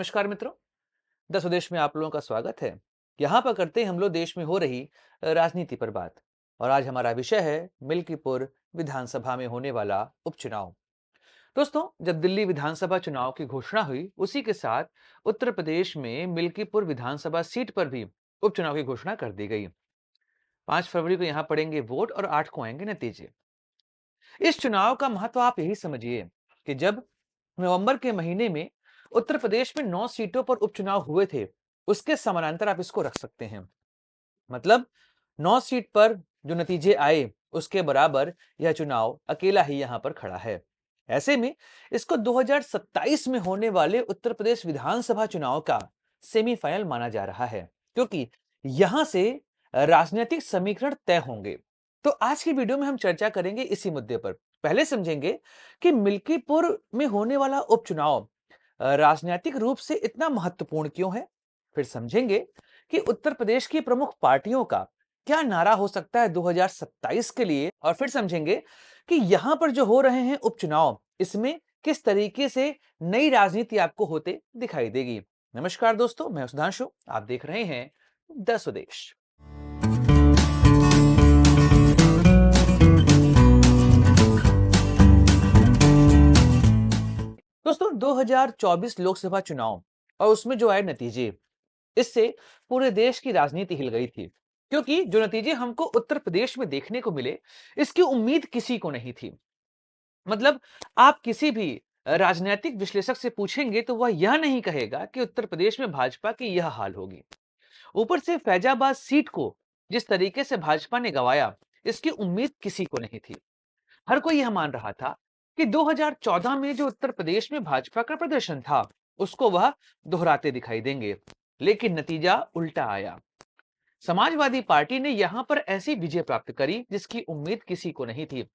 नमस्कार मित्रों। द स्वदेश में आप लोगों का स्वागत है। यहाँ पर करते हैं हम लोग देश में हो रही राजनीति पर बात। और आज हमारा विषय है मिल्कीपुर विधानसभा में होने वाला उपचुनाव। दोस्तों, जब दिल्ली विधानसभा चुनाव की घोषणा हुई, उसी के साथ उत्तर प्रदेश में मिल्कीपुर विधानसभा सीट पर भी उपचुनाव की घोषणा कर दी गई। 5 फरवरी को यहाँ पड़ेंगे वोट और 8 को आएंगे नतीजे। इस चुनाव का महत्व आप यही समझिए कि जब नवंबर के महीने में उत्तर प्रदेश में 9 सीटों पर उपचुनाव हुए थे, उसके समानांतर आप इसको रख सकते हैं। मतलब 9 सीट पर जो नतीजे आए, उसके बराबर यह चुनाव अकेला ही यहां पर खड़ा है। ऐसे में इसको 2027 में होने वाले उत्तर प्रदेश विधानसभा चुनाव का सेमीफाइनल माना जा रहा है, क्योंकि यहां से राजनीतिक समीकरण तय होंगे। तो आज की वीडियो में हम चर्चा करेंगे इसी मुद्दे पर। पहले समझेंगे कि मिल्कीपुर में होने वाला उपचुनाव राजनीतिक रूप से इतना महत्वपूर्ण क्यों है। फिर समझेंगे कि उत्तर प्रदेश की प्रमुख पार्टियों का क्या नारा हो सकता है 2027 के लिए, और फिर समझेंगे कि यहां पर जो हो रहे हैं उपचुनाव, इसमें किस तरीके से नई राजनीति आपको होते दिखाई देगी। नमस्कार दोस्तों, मैं सुधांशु, आप देख रहे हैं द स्वदेश। दोस्तों, 2024 लोकसभा चुनाव और उसमें जो आए नतीजे, इससे पूरे देश की राजनीति हिल गई थी, क्योंकि जो नतीजे हमको उत्तर प्रदेश में देखने को मिले, इसकी उम्मीद किसी को नहीं थी। मतलब आप किसी भी राजनीतिक विश्लेषक से पूछेंगे तो वह यह नहीं कहेगा कि उत्तर प्रदेश में भाजपा की यह हाल होगी। ऊपर से फैजाबाद सीट को जिस तरीके से भाजपा ने गंवाया, इसकी उम्मीद किसी को नहीं थी। हर कोई यह मान रहा था कि 2014 में जो उत्तर प्रदेश में भाजपा का प्रदर्शन था, उसको वह दोहराते दिखाई देंगे। लेकिन नतीजा उल्टा आया। समाजवादी पार्टी ने यहां पर ऐसी विजय प्राप्त करी जिसकी उम्मीद किसी को नहीं थी।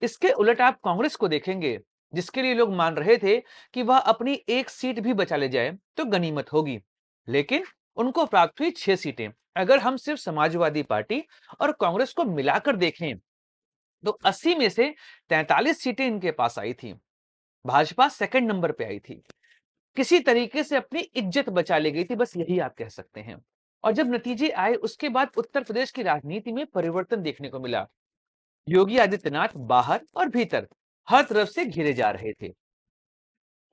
इसके उलट आप कांग्रेस को देखेंगे, जिसके लिए लोग मान रहे थे कि वह अपनी एक सीट भी बचा ले जाए तो गनीमत होगी, लेकिन उनको प्राप्त हुई 6 सीटें। अगर हम सिर्फ समाजवादी पार्टी और कांग्रेस को मिलाकर देखें तो 80 में से 43 सीटें इनके पास आई थी। भाजपा सेकंड नंबर पे आई थी। किसी तरीके से अपनी इज्जत बचा ली गई थी, बस यही आप कह सकते हैं। और जब नतीजे आए, उसके बाद उत्तर प्रदेश की राजनीति में परिवर्तन देखने को मिला। योगी आदित्यनाथ बाहर और भीतर हर तरफ से घिरे जा रहे थे।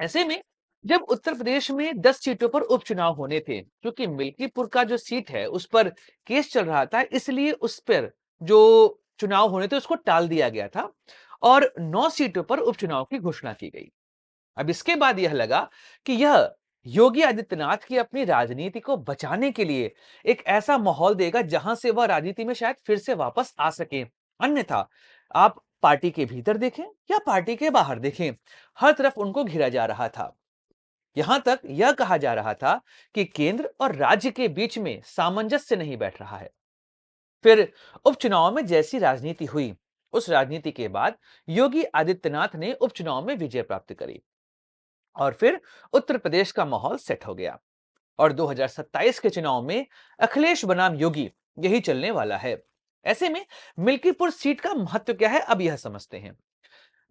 ऐसे में जब उत्तर प्रदेश में 10 सीटों पर उपचुनाव होने थे, क्योंकि मिल्कीपुर का जो सीट है उस पर केस चल रहा था, इसलिए उस पर जो चुनाव होने थे उसको टाल दिया गया था और 9 सीटों पर उपचुनाव की घोषणा की गई। अब इसके बाद यह लगा कि यह योगी आदित्यनाथ की अपनी राजनीति को बचाने के लिए एक ऐसा माहौल देगा जहां से वह राजनीति में शायद फिर से वापस आ सके। अन्यथा आप पार्टी के भीतर देखें या पार्टी के बाहर देखें, हर तरफ उनको घिरा जा रहा था। यहां तक यह कहा जा रहा था कि केंद्र और राज्य के बीच में सामंजस्य नहीं बैठ रहा है। फिर उपचुनाव में जैसी राजनीति हुई, उस राजनीति के बाद योगी आदित्यनाथ ने उपचुनाव में विजय प्राप्त करी और फिर उत्तर प्रदेश का माहौल सेट हो गया। और 2027 के चुनाव में अखिलेश बनाम योगी, यही चलने वाला है। ऐसे में मिल्कीपुर सीट का महत्व क्या है, अब यह समझते हैं।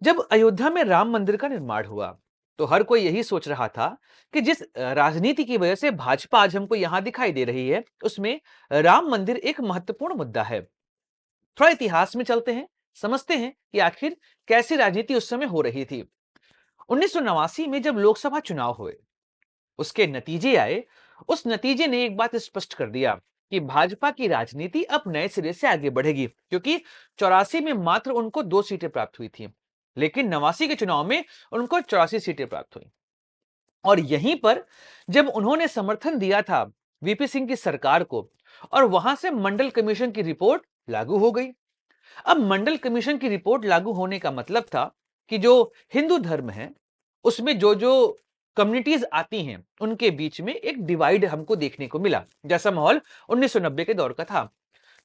जब अयोध्या में राम मंदिर का निर्माण हुआ, तो हर कोई यही सोच रहा था कि जिस राजनीति की वजह से भाजपा आज हमको यहां दिखाई दे रही है, उसमें राम मंदिर एक महत्वपूर्ण मुद्दा है। थोड़ा इतिहास में चलते हैं, समझते हैं कि आखिर कैसी राजनीति उस समय हो रही थी। 1989 में जब लोकसभा चुनाव हुए, उसके नतीजे आए, उस नतीजे ने एक बात स्पष्ट कर दिया कि भाजपा की राजनीति अब नए सिरे से आगे बढ़ेगी, क्योंकि 84 में मात्र उनको 2 सीटें प्राप्त हुई थी, लेकिन 89 के चुनाव में उनको 84 सीटें प्राप्त हुई। और यहीं पर जब उन्होंने समर्थन दिया था वीपी सिंह की सरकार को, और वहां से मंडल कमीशन की रिपोर्ट लागू हो गई। अब मंडल कमीशन की रिपोर्ट लागू होने का मतलब था कि जो हिंदू धर्म है, उसमें जो जो कम्युनिटीज आती हैं, उनके बीच में एक डिवाइड हमको देखने को मिला, जैसा माहौल 1990 के दौर का था।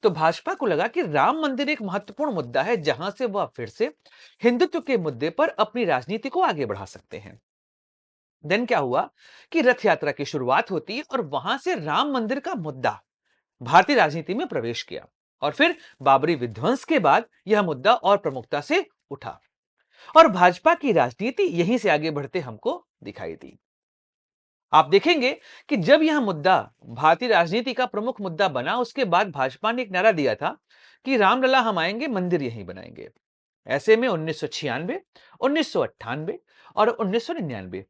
तो भाजपा को लगा कि राम मंदिर एक महत्वपूर्ण मुद्दा है, जहां से वह फिर से हिंदुत्व के मुद्दे पर अपनी राजनीति को आगे बढ़ा सकते हैं। देन क्या हुआ कि रथ यात्रा की शुरुआत होती है और वहां से राम मंदिर का मुद्दा भारतीय राजनीति में प्रवेश किया। और फिर बाबरी विध्वंस के बाद यह मुद्दा और प्रमुखता से उठा और भाजपा की राजनीति यहीं से आगे बढ़ते हमको दिखाई दी। आप देखेंगे कि जब यह मुद्दा भारतीय राजनीति का प्रमुख मुद्दा बना, उसके बाद भाजपा ने एक नारा दिया था कि रामलला हम आएंगे, मंदिर यहीं बनाएंगे। ऐसे में 1996, 1998 और 1999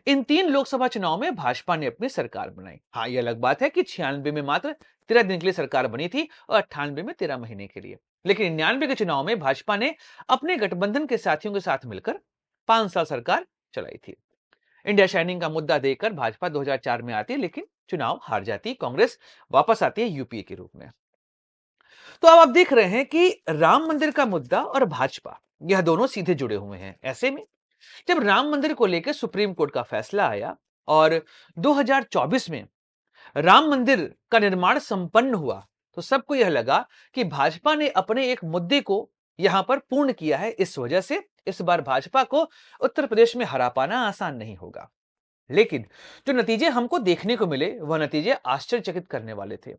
इन 3 लोकसभा चुनाव में भाजपा ने अपनी सरकार बनाई। हाँ, यह अलग बात है कि 96 में मात्र 13 दिन के लिए सरकार बनी थी और 98 में 13 महीने के लिए। लेकिन 99 के चुनाव में भाजपा ने अपने गठबंधन के साथियों के साथ मिलकर 5 साल सरकार चलाई थी। इंडिया शाइनिंग का मुद्दा देकर भाजपा 2004 में आती है, लेकिन चुनाव हार जाती है। कांग्रेस वापस आती है यूपीए के रूप में। तो अब आप देख रहे हैं कि राम मंदिर का मुद्दा और भाजपा यह दोनों सीधे जुड़े हुए हैं। ऐसे में जब राम मंदिर को लेकर सुप्रीम कोर्ट का फैसला आया और 2024 में राम मंदिर का निर्माण संपन्न हुआ, तो सबको यह लगा कि भाजपा ने अपने एक मुद्दे को यहां पर पूर्ण किया है। इस वजह से इस बार भाजपा को उत्तर प्रदेश में हरा पाना आसान नहीं होगा। लेकिन जो नतीजे हमको देखने को मिले, वह नतीजे आश्चर्यचकित करने वाले थे।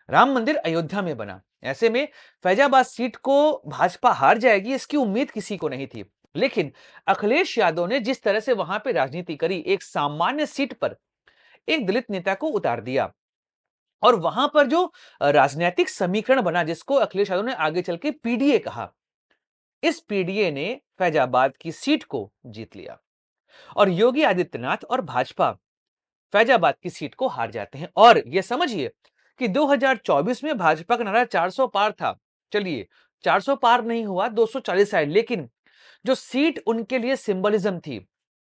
राम मंदिर अयोध्या में बना, ऐसे में फैजाबाद सीट को भाजपा हार जाएगी, इसकी उम्मीद किसी को नहीं थी। लेकिन अखिलेश यादव ने जिस तरह से वहां पे राजनीति करी, एक सामान्य सीट पर एक दलित नेता को उतार दिया और वहां पर जो राजनीतिक समीकरण बना, जिसको अखिलेश यादव ने आगे चल के पीडीए कहा, इस पीडीए ने फैजाबाद की सीट को जीत लिया और योगी आदित्यनाथ और भाजपा फैजाबाद की सीट को हार जाते हैं। और यह समझिए कि 2024 में भाजपा का नारा 400 पार था। चलिए, 400 पार नहीं हुआ, 240 आए, लेकिन जो सीट उनके लिए सिंबलिज्म थी,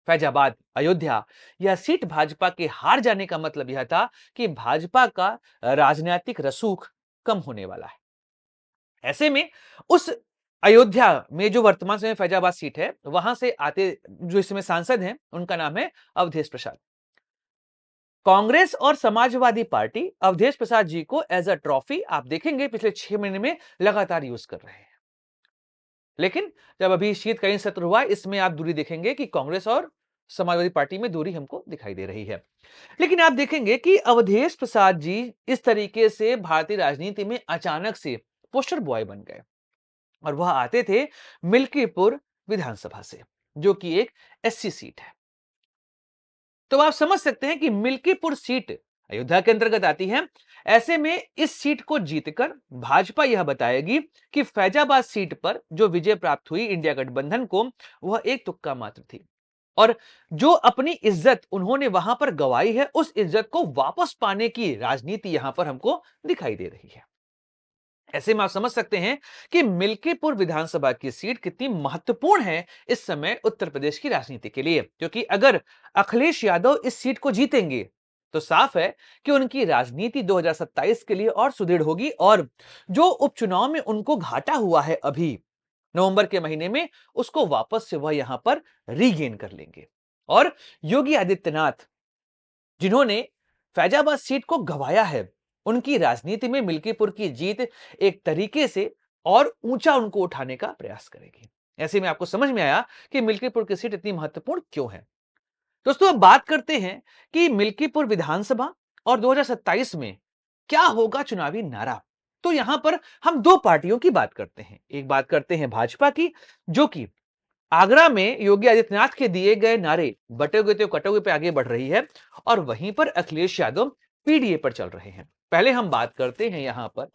फैजाबाद, अयोध्या, यह सीट भाजपा के हार जाने का मतलब यह था कि भाजपा का राजनीतिक रसूख कम होने वाला है। ऐसे में उस अयोध्या में जो वर्तमान समय फैजाबाद सीट है, वहां से आते जो इस समय सांसद हैं, उनका नाम है अवधेश प्रसाद। कांग्रेस और समाजवादी पार्टी अवधेश प्रसाद जी को एज अ ट्रॉफी आप देखेंगे पिछले 6 महीने में लगातार यूज कर रहे हैं। लेकिन जब अभी शीतकालीन सत्र हुआ, इसमें आप दूरी देखेंगे कि कांग्रेस और समाजवादी पार्टी में दूरी हमको दिखाई दे रही है। लेकिन आप देखेंगे कि अवधेश प्रसाद जी इस तरीके से भारतीय राजनीति में अचानक से पोस्टर बॉय बन गए और वह आते थे मिल्कीपुर विधानसभा से, जो कि एक एससी सीट है। तो आप समझ सकते हैं कि मिल्कीपुर सीट अयोध्या के अंतर्गत आती है। ऐसे में इस सीट को जीतकर भाजपा यह बताएगी कि फैजाबाद सीट पर जो विजय प्राप्त हुई इंडिया गठबंधन को, वह एक तुक्का मात्र थी और जो अपनी इज्जत उन्होंने वहां पर गंवाई है, उस इज्जत को वापस पाने की राजनीति यहां पर हमको दिखाई दे रही है। ऐसे में आप समझ सकते हैं कि मिल्कीपुर विधानसभा की सीट कितनी महत्वपूर्ण है इस समय उत्तर प्रदेश की राजनीति के लिए, क्योंकि अगर अखिलेश यादव इस सीट को जीतेंगे तो साफ है कि उनकी राजनीति 2027 के लिए और सुदृढ़ होगी और जो उपचुनाव में उनको घाटा हुआ है अभी नवंबर के महीने में, उसको वापस से वह यहां पर रीगेन कर लेंगे। और योगी आदित्यनाथ, जिन्होंने फैजाबाद सीट को गंवाया है, उनकी राजनीति में मिल्कीपुर की जीत एक तरीके से और ऊंचा उनको उठाने का प्रयास करेगी। ऐसे में आपको समझ में आया कि मिल्कीपुर की सीट इतनी महत्वपूर्ण क्यों है। दोस्तों, अब बात करते हैं कि मिल्कीपुर विधानसभा और 2027 में क्या होगा चुनावी नारा। तो यहां पर हम दो पार्टियों की बात करते हैं। एक बात करते हैं भाजपा की, जो कि आगरा में योगी आदित्यनाथ के दिए गए नारे बटोगे तो कटोगे पे आगे बढ़ रही है और वहीं पर अखिलेश यादव पीडीए पर चल रहे हैं। पहले हम बात करते हैं यहां पर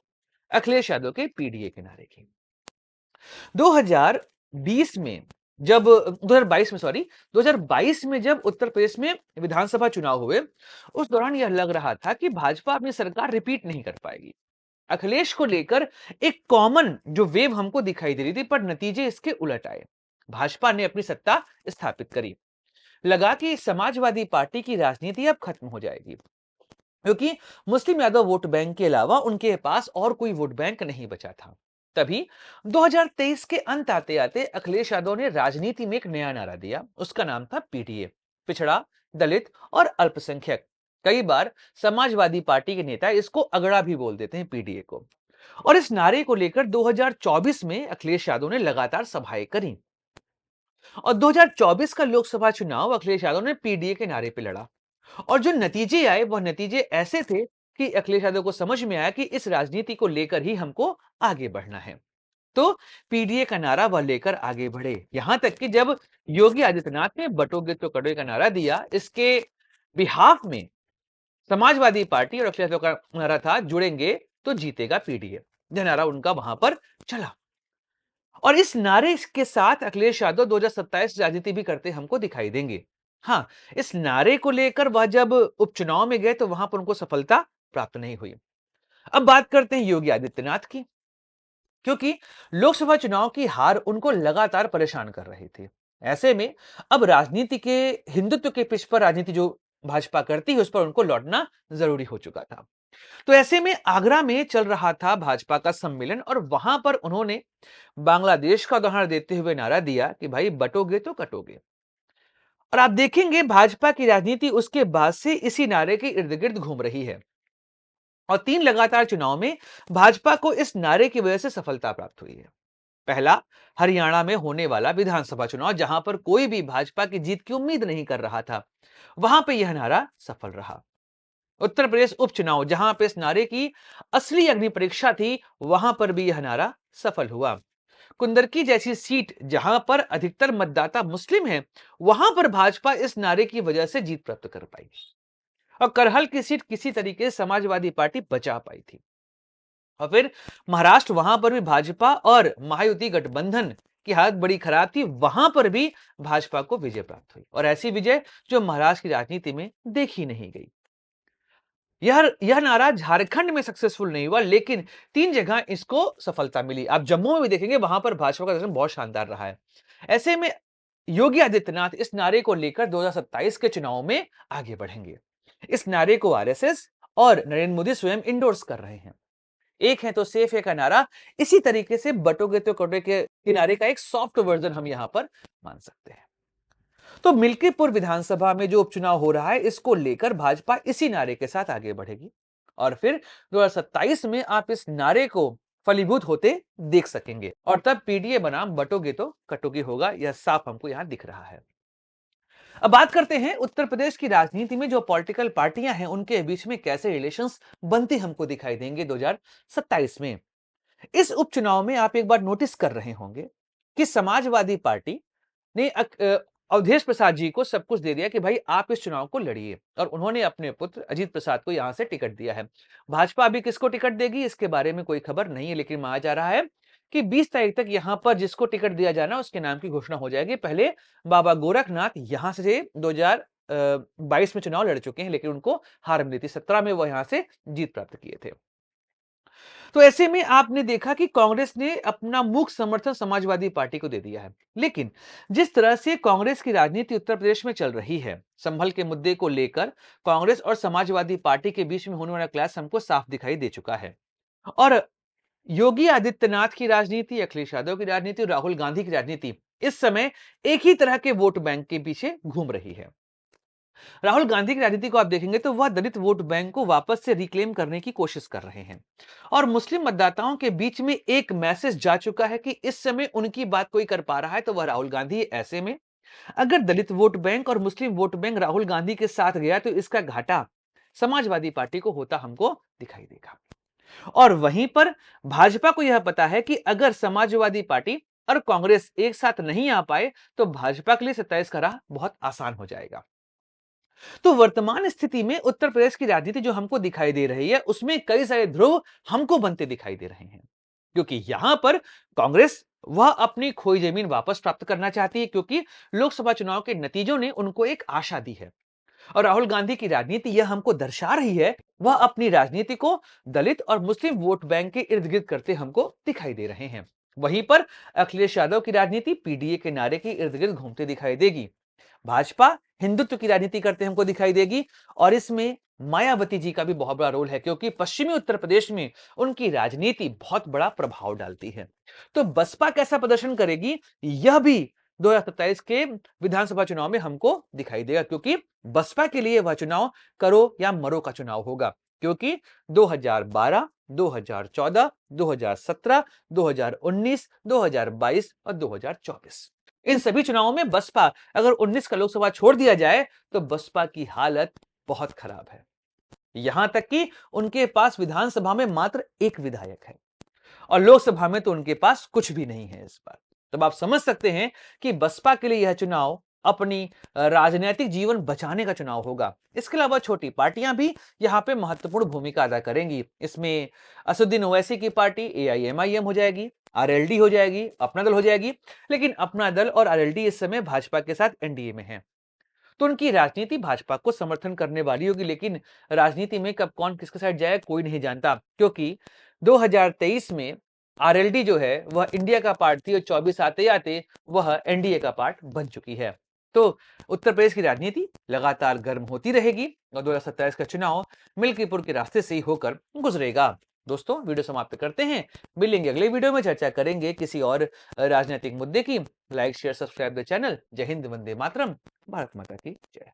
अखिलेश यादव के पीडीए के नारे की। 2020 में जब 2022 में सॉरी 2022 में जब उत्तर प्रदेश में विधानसभा चुनाव हुए, उस दौरान यह लग रहा था कि भाजपा अपनी सरकार रिपीट नहीं कर पाएगी। अखिलेश को लेकर एक कॉमन जो वेव हमको दिखाई दे रही थी, पर नतीजे इसके उलट आए। भाजपा ने अपनी सत्ता स्थापित करी। लगा कि समाजवादी पार्टी की राजनीति अब खत्म हो जाएगी, क्योंकि मुस्लिम यादव वोट बैंक के अलावा उनके पास और कोई वोट बैंक नहीं बचा था। तभी 2023 के अंत आते आते अखिलेश यादव ने राजनीति में एक नया नारा दिया। उसका नाम था पीडीए, पिछड़ा, दलित और अल्पसंख्यक। कई बार समाजवादी पार्टी के नेता इसको अगड़ा भी बोल देते हैं पीडीए को। और इस नारे को लेकर 2024 में अखिलेश यादव ने लगातार सभाएं करी और 2024 का लोकसभा चुनाव अखिलेश यादव ने पीडीए के नारे पे लड़ा और जो नतीजे आए, वह नतीजे ऐसे थे कि अखिलेश यादव को समझ में आया कि इस राजनीति को लेकर ही हमको आगे बढ़ना है। तो पीडीए का नारा वह लेकर आगे बढ़े। यहां तक कि जब योगी आदित्यनाथ ने बटोगे तो कटोगे का नारा दिया, इसके बिहाफ में समाजवादी पार्टी और अखिलेश यादव का नारा था, जुड़ेंगे तो जीतेगा पीडीए। यह नारा उनका वहां पर चला और इस नारे के साथ अखिलेश यादव 2027 राजनीति भी करते हमको दिखाई देंगे। हाँ, इस नारे को लेकर वह जब उपचुनाव में गए तो वहां पर उनको सफलता प्राप्त नहीं हुई। अब बात करते हैं योगी आदित्यनाथ की, क्योंकि लोकसभा चुनाव की हार उनको लगातार परेशान कर रही थी। ऐसे में अब राजनीति के हिंदुत्व के पिच पर राजनीति जो भाजपा करती है उस पर उनको लौटना जरूरी हो चुका था। तो ऐसे में आगरा में चल रहा था भाजपा का सम्मेलन और वहां पर उन्होंने बांग्लादेश का उदाहरण देते हुए नारा दिया कि भाई बटोगे तो कटोगे। और आप देखेंगे भाजपा की राजनीति उसके बाद से इसी नारे के इर्द गिर्द घूम रही है और 3 लगातार चुनाव में भाजपा को इस नारे की वजह से सफलता प्राप्त हुई है। पहला, हरियाणा में होने वाला विधानसभा चुनाव जहां पर कोई भी भाजपा की जीत की उम्मीद नहीं कर रहा था, वहां पे यह नारा सफल रहा। उत्तर प्रदेश उपचुनाव जहां पे इस नारे की असली अग्नि परीक्षा थी, वहां पर भी यह नारा सफल हुआ। कुंदरकी जैसी सीट जहां पर अधिकतर मतदाता मुस्लिम हैं, वहां पर भाजपा इस नारे की वजह से जीत प्राप्त कर पाई और करहल की सीट किसी तरीके से समाजवादी पार्टी बचा पाई थी। और फिर महाराष्ट्र, वहां पर भी भाजपा और महायुति गठबंधन की हालत बड़ी खराब थी, वहां पर भी भाजपा को विजय प्राप्त हुई और ऐसी विजय जो महाराष्ट्र की राजनीति में देखी नहीं गई। यह नारा झारखंड में सक्सेसफुल नहीं हुआ, लेकिन 3 जगह इसको सफलता मिली। आप जम्मू में भी देखेंगे, वहां पर भाजपा का प्रदर्शन बहुत शानदार रहा है। ऐसे में योगी आदित्यनाथ इस नारे को लेकर 2027 के चुनाव में आगे बढ़ेंगे। इस नारे को आरएसएस और नरेंद्र मोदी स्वयं इंडोर्स कर रहे हैं। एक है तो सेफ है का नारा इसी तरीके से बटोगे तो कटोगे के किनारे का एक सॉफ्ट वर्जन हम यहां पर मान सकते हैं। तो मिल्कीपुर विधानसभा में जो उपचुनाव हो रहा है, इसको लेकर भाजपा इसी नारे के साथ आगे बढ़ेगी और फिर 2027 में आप इस नारे को फलीभूत होते देख सकेंगे और तब पीडीए बनाम बटोगे तो कटोगे होगा, यह साफ हमको यहां दिख रहा है। अब बात करते हैं उत्तर प्रदेश की राजनीति में जो पॉलिटिकल पार्टियां हैं उनके बीच में कैसे रिलेशंस बनते हमको दिखाई देंगे 2027 में। इस उपचुनाव में आप एक बार नोटिस कर रहे होंगे कि समाजवादी पार्टी ने अवधेश प्रसाद जी को सब कुछ दे दिया कि भाई आप इस चुनाव को लड़िए और उन्होंने अपने पुत्र अजीत प्रसाद को यहां से टिकट दिया है। भाजपा अभी किसको टिकट देगी इसके बारे में कोई खबर नहीं है, लेकिन माना जा रहा है कि 20 तारीख तक यहां पर जिसको टिकट दिया जाना उसके नाम की घोषणा हो जाएगी। पहले बाबा गोरखनाथ यहां से 2022 में चुनाव लड़ चुके हैं, लेकिन उनको हार मिली थी। 17 में वो यहां से जीत प्राप्त किए थे। तो ऐसे में आपने देखा कि कांग्रेस ने अपना मूक समर्थन समाजवादी पार्टी को दे दिया है। लेकिन जिस तरह से कांग्रेस की राजनीति उत्तर प्रदेश में चल रही है, संभल के मुद्दे को लेकर कांग्रेस और समाजवादी पार्टी के बीच में होने वाला क्लैश हमको साफ दिखाई दे चुका है। और योगी आदित्यनाथ की राजनीति, अखिलेश यादव की राजनीति और राहुल गांधी की राजनीति इस समय एक ही तरह के वोट बैंक के पीछे घूम रही है। राहुल गांधी की राजनीति को आप देखेंगे तो वह दलित वोट बैंक को वापस से रिक्लेम करने की कोशिश कर रहे हैं और मुस्लिम मतदाताओं के बीच में एक मैसेज जा चुका है कि इस समय उनकी बात कोई कर पा रहा है तो वह राहुल गांधी। ऐसे में अगर दलित वोट बैंक और मुस्लिम वोट बैंक राहुल गांधी के साथ गया तो इसका घाटा समाजवादी पार्टी को होता हमको दिखाई देगा। और वहीं पर भाजपा को यह पता है कि अगर समाजवादी पार्टी और कांग्रेस एक साथ नहीं आ पाए तो भाजपा के लिए 27 का राह बहुत आसान हो जाएगा। तो वर्तमान स्थिति में उत्तर प्रदेश की राजनीति जो हमको दिखाई दे रही है उसमें कई सारे ध्रुव हमको बनते दिखाई दे रहे हैं, क्योंकि यहां पर कांग्रेस वह अपनी खोई जमीन वापस प्राप्त करना चाहती है, क्योंकि लोकसभा चुनाव के नतीजों ने उनको एक आशा दी है। और राहुल गांधी की राजनीति यह हमको दर्शा रही है, वह अपनी राजनीति को दलित और मुस्लिम वोट बैंक के इर्द गिर्द करते हमको दिखाई दे रहे हैं। वहीं पर अखिलेश यादव की राजनीति पीडीए के नारे के इर्द गिर्द घूमते दिखाई देगी। भाजपा हिंदुत्व की राजनीति करते हमको दिखाई देगी और इसमें मायावती जी का भी बहुत बड़ा रोल है, क्योंकि पश्चिमी उत्तर प्रदेश में उनकी राजनीति बहुत बड़ा प्रभाव डालती है। तो बसपा कैसा प्रदर्शन करेगी यह भी 2027 के विधानसभा चुनाव में हमको दिखाई देगा, क्योंकि बसपा के लिए वह चुनाव करो या मरो का चुनाव होगा, क्योंकि 2012, 2014, 2017, 2019, 2022 और 2024 इन सभी चुनावों में बसपा अगर 19 का लोकसभा छोड़ दिया जाए तो बसपा की हालत बहुत खराब है। यहां तक कि उनके पास विधानसभा में मात्र एक विधायक है और लोकसभा में तो उनके पास कुछ भी नहीं है इस बार। तब आप समझ सकते हैं कि बसपा के लिए यह चुनाव अपनी राजनीतिक जीवन बचाने का चुनाव होगा। इसके अलावा छोटी पार्टियां भी यहाँ पे महत्वपूर्ण भूमिका अदा करेंगी। इसमें असदुद्दीन ओवैसी की पार्टी एआईएमआईएम हो जाएगी, आरएलडी हो जाएगी, अपना दल हो जाएगी। लेकिन अपना दल और आरएलडी इस समय भाजपा के साथ एनडीए में है, तो उनकी राजनीति भाजपा को समर्थन करने वाली होगी। लेकिन राजनीति में कब कौन किसके साइड जाए कोई नहीं जानता, क्योंकि 2023 में आरएलडी जो है वह इंडिया का पार्ट थी और 24 आते आते वह एनडीए का पार्ट बन चुकी है। तो उत्तर प्रदेश की राजनीति लगातार गर्म होती रहेगी और 2027 का चुनाव मिल्कीपुर के रास्ते से ही होकर गुजरेगा। दोस्तों, वीडियो समाप्त करते हैं। मिलेंगे अगले वीडियो में, चर्चा करेंगे किसी और राजनीतिक मुद्दे की। Like share subscribe the channel. जय हिंद, वंदे मातरम, भारत माता की जय।